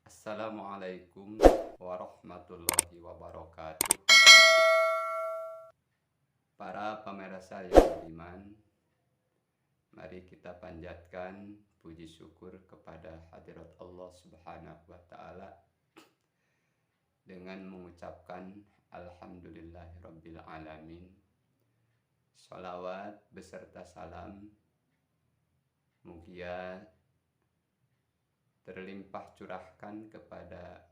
Assalamualaikum warahmatullahi wabarakatuh. Para pemirsa yang beriman, mari kita panjatkan puji syukur kepada hadirat Allah Subhanahu wa Ta'ala dengan mengucapkan Alhamdulillahirabbil alamin. Shalawat beserta salam mugia terlimpah curahkan kepada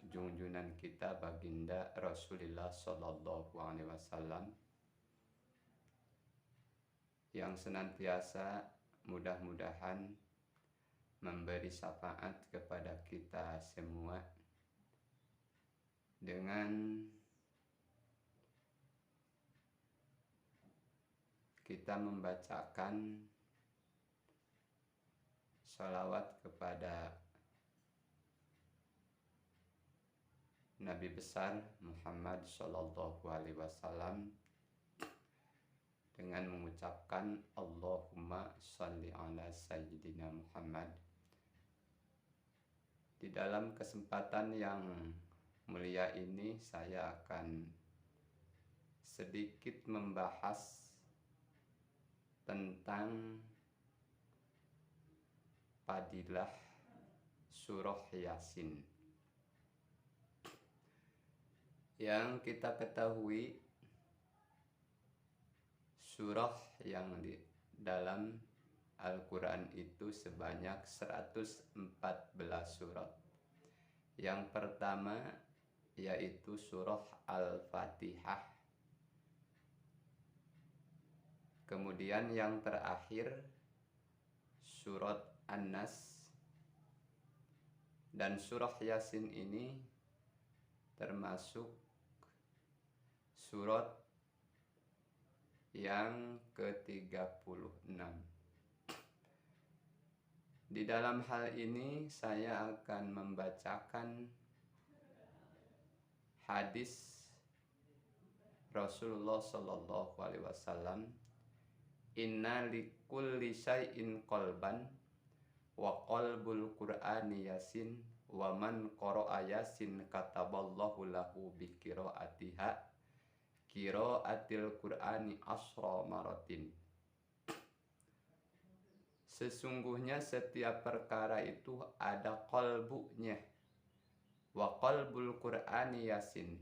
junjunan kita baginda Rasulullah Sallallahu Alaihi Wasallam yang senantiasa mudah-mudahan memberi syafaat kepada kita semua dengan kita membacakan sholawat kepada Nabi besar Muhammad Sallallahu Alaihi Wasallam dengan mengucapkan Allahumma sholli ala Sayyidina Muhammad. Di dalam kesempatan yang mulia ini saya akan sedikit membahas tentang fadilah surah Yasin. Yang kita ketahui, surah yang di dalam Al-Quran itu sebanyak 114 surat. Yang pertama yaitu surah Al-Fatihah. Kemudian yang terakhir surat An-Nas. Dan surah Yasin ini termasuk surat yang ke-36. Di dalam hal ini saya akan membacakan hadis Rasulullah Sallallahu Alaihi Wasallam, inna likulli syai'in qalban wa qalbul qur'ani yasin wa man qara'a yasin kataballahu lahu bi qiraatiha qiraatil qur'ani asra maratin. Sesungguhnya setiap perkara itu ada qalbunya, wa qalbul qur'ani yasin,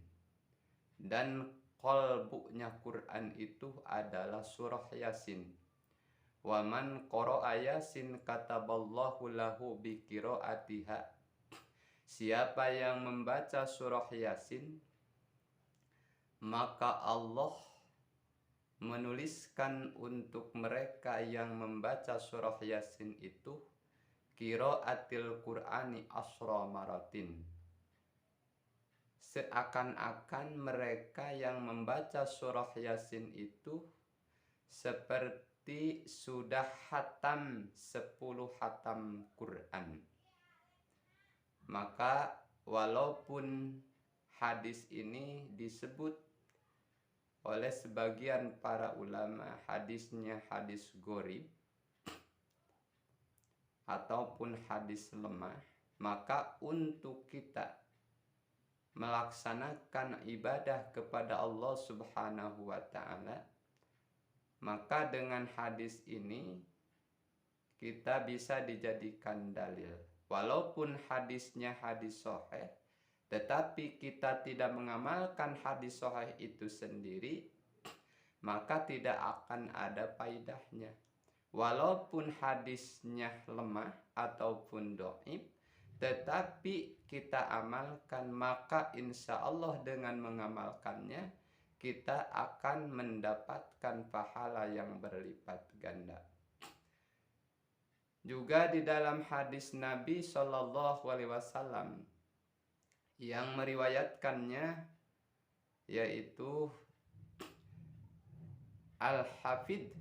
dan qalbunya Quran itu adalah surah Yasin. Wa man qara'a yasin kataballahu lahu bi qiraatiha. Siapa yang membaca surah Yasin, maka Allah menuliskan untuk mereka yang membaca surah Yasin itu qiraatil Qur'ani asra maratin. Seakan-akan mereka yang membaca surah Yasin itu seperti sudah hatam 10 hatam Quran. Maka walaupun hadis ini disebut oleh sebagian para ulama hadisnya hadis gharib ataupun hadis lemah, maka untuk kita melaksanakan ibadah kepada Allah Subhanahu wa Ta'ala, maka dengan hadis ini kita bisa dijadikan dalil. Walaupun hadisnya hadis sahih, tetapi kita tidak mengamalkan hadis sahih itu sendiri, maka tidak akan ada faedahnya. Walaupun hadisnya lemah ataupun dhaif, tetapi kita amalkan, maka insya Allah dengan mengamalkannya kita akan mendapatkan pahala yang berlipat ganda. Juga di dalam hadis Nabi Sallallahu Alaihi Wasallam yang meriwayatkannya yaitu Al-Hafidh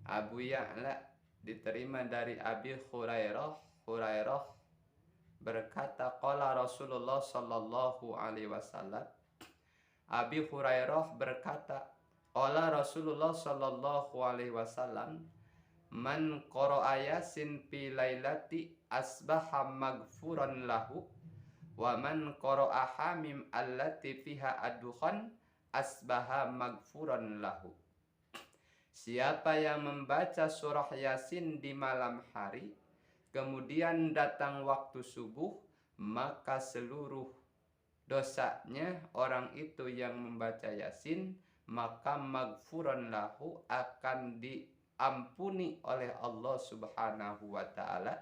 Abu Ya'la, diterima dari Abi Hurairah berkata, qala Rasulullah Sallallahu Alaihi Wasallam. Abi Hurairah berkata, qala Rasulullah Sallallahu Alaihi Wasallam, Man qara'a Yasin fi lailati asbaha maghfuran lahu, wa man qara'a Hamim allati fiha ad-dukhan asbaha maghfuran lahu. Siapa yang membaca surah Yasin di malam hari, kemudian datang waktu subuh, maka seluruh dosanya orang itu yang membaca Yasin, maka maghfuran lahu, akan diampuni oleh Allah Subhanahu wa ta'ala.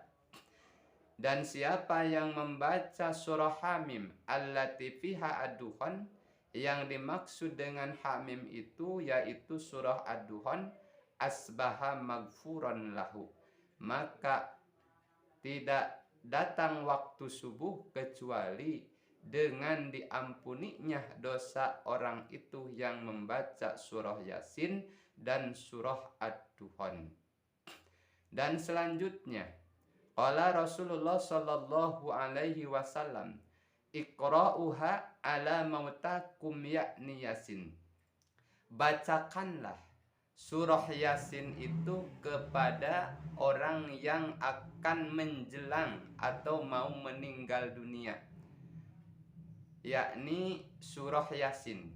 Dan siapa yang membaca surah Hamim allati fiha ad-dukhan, yang dimaksud dengan Hamim itu yaitu surah ad-dukhan, asbaha maghfuran lahu, maka tidak datang waktu subuh kecuali dengan diampuninya dosa orang itu yang membaca surah Yasin dan surah ad-dukhan. Dan selanjutnya, qala Rasulullah sallallahu alaihi wasallam, iqra'uha ala mautakum yakni Yasin. Bacakanlah surah Yasin itu kepada orang yang akan menjelang atau mau meninggal dunia, yakni surah Yasin.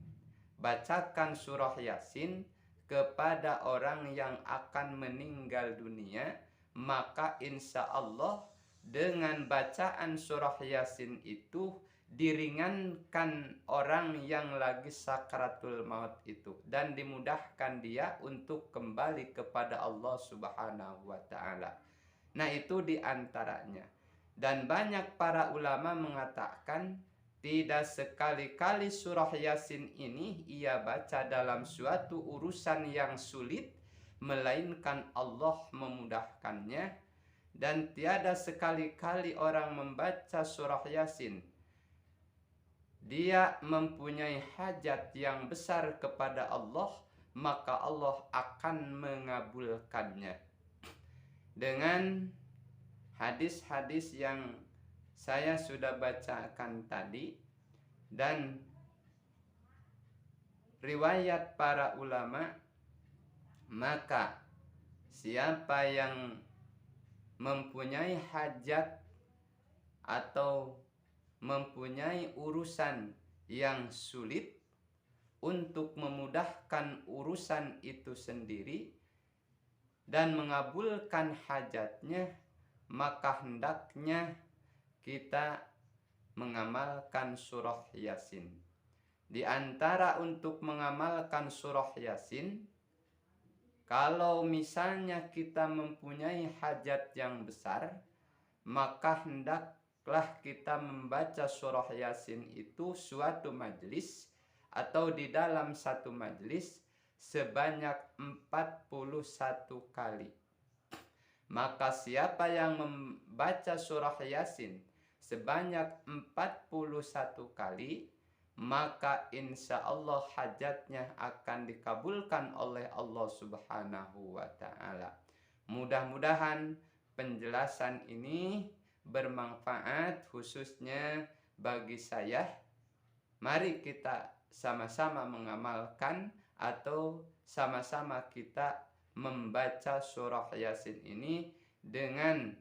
Bacakan surah Yasin kepada orang yang akan meninggal dunia, maka insya Allah dengan bacaan surah Yasin itu diringankan orang yang lagi sakaratul maut itu, dan dimudahkan dia untuk kembali kepada Allah Subhanahu wa ta'ala. Nah, itu diantaranya. Dan banyak para ulama mengatakan tidak sekali-kali surah Yasin ini ia baca dalam suatu urusan yang sulit, melainkan Allah memudahkannya. Dan tiada sekali-kali orang membaca surah Yasin dia mempunyai hajat yang besar kepada Allah, maka Allah akan mengabulkannya. Dengan hadis-hadis yang saya sudah bacakan tadi dan riwayat para ulama, maka siapa yang mempunyai hajat atau mempunyai urusan yang sulit, untuk memudahkan urusan itu sendiri dan mengabulkan hajatnya, maka hendaknya kita mengamalkan surah Yasin. Di antara untuk mengamalkan surah Yasin, kalau misalnya kita mempunyai hajat yang besar, maka hendaklah kita membaca surah Yasin itu suatu majelis atau di dalam satu majelis sebanyak 41 kali. Maka siapa yang membaca surah Yasin sebanyak 41 kali, maka insya Allah hajatnya akan dikabulkan oleh Allah Subhanahu wa ta'ala. Mudah-mudahan penjelasan ini bermanfaat khususnya bagi saya. Mari kita sama-sama mengamalkan atau sama-sama kita membaca surah Yasin ini dengan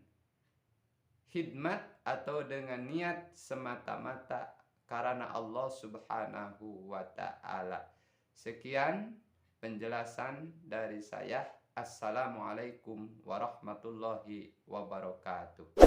khidmat atau dengan niat semata-mata karena Allah Subhanahu wa ta'ala. Sekian penjelasan dari saya. Assalamualaikum warahmatullahi wabarakatuh.